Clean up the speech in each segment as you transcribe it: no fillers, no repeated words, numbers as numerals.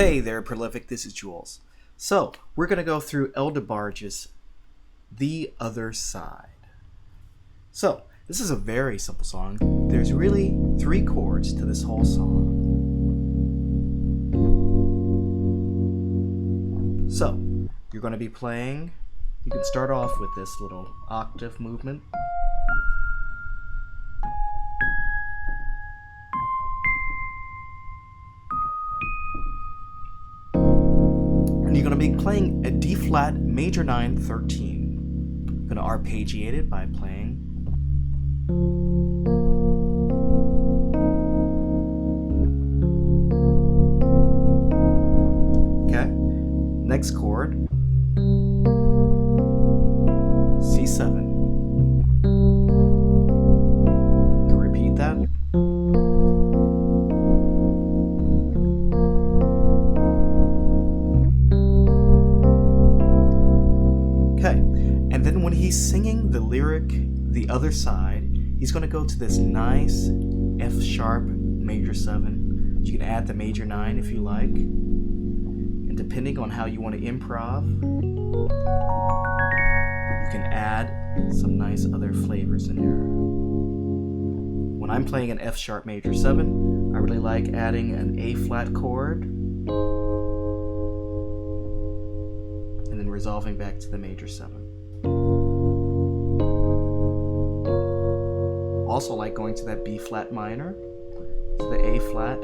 Hey there, Prolific, this is Jules. So, we're going to go through Debarge's The Other Side. So, this is a very simple song. There's really 3 chords to this whole song. So, you're going to be playing, you can start off with this little octave movement. And you're going to be playing a D flat major 9 13. I'm going to arpeggiate it by playing. Okay, next chord, C7. You can repeat that. Okay, and then when he's singing the lyric, The Other Side, he's going to go to this nice F sharp major 7. You can add the major 9 if you like. And depending on how you want to improv, you can add some nice other flavors in there. When I'm playing an F sharp major 7, I really like adding an A flat chord and then resolving back to the major 7. Also like going to that B flat minor, to the A flat.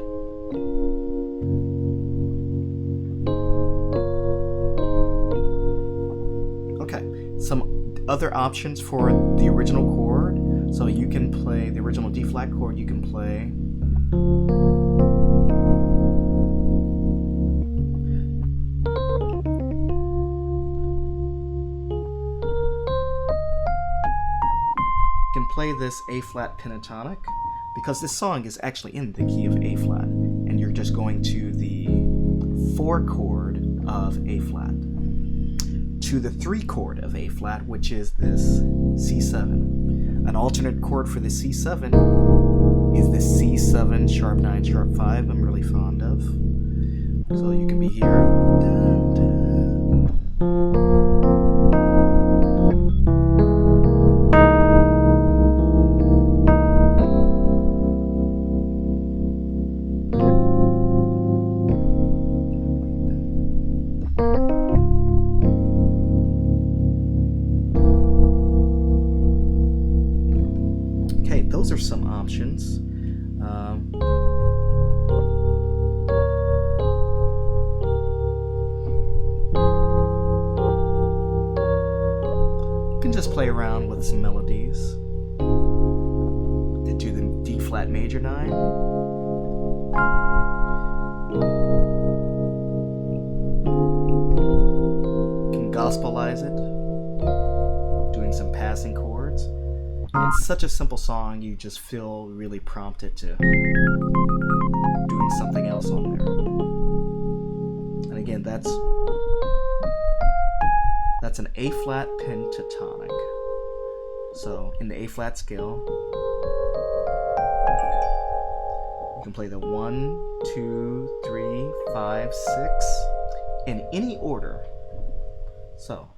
Okay, some other options for the original chord. So you can play the original D flat chord, you can play this A flat pentatonic, because this song is actually in the key of A flat, and you're just going to the 4 chord of A flat to the 3 chord of A flat, which is this C7. An alternate chord for the C7 is the C7 sharp 9 sharp 5 I'm really fond of. So you can be here. Dun, dun. Those are some options. You can just play around with some melodies. To do the D flat major 9. You can gospelize it, doing some passing chords. It's such a simple song, you just feel really prompted to doing something else on there. And again, that's an A flat pentatonic. So in the A flat scale, you can play the 1, 2, 3, 5, 6 in any order. So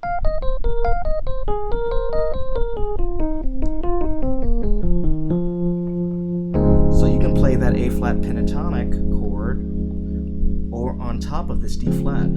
you can play that A flat pentatonic chord or on top of this D flat.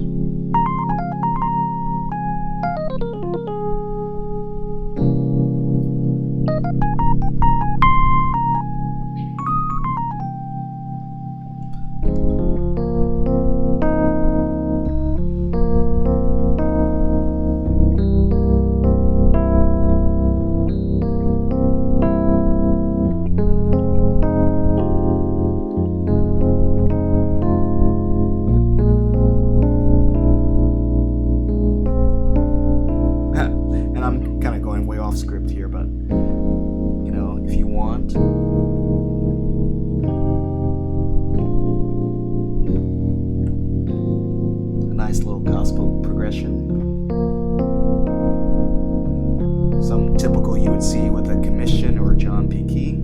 Script here, but you know, if you want, a nice little gospel progression, some typical you would see with a commission or John P. Key.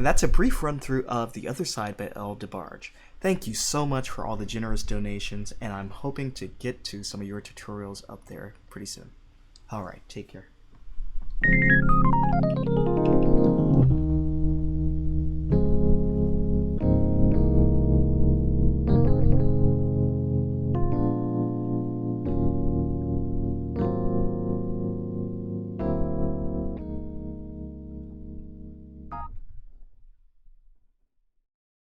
And that's a brief run through of The Other Side by L. Debarge. Thank you so much for all the generous donations, and I'm hoping to get to some of your tutorials up there pretty soon. Alright, take care.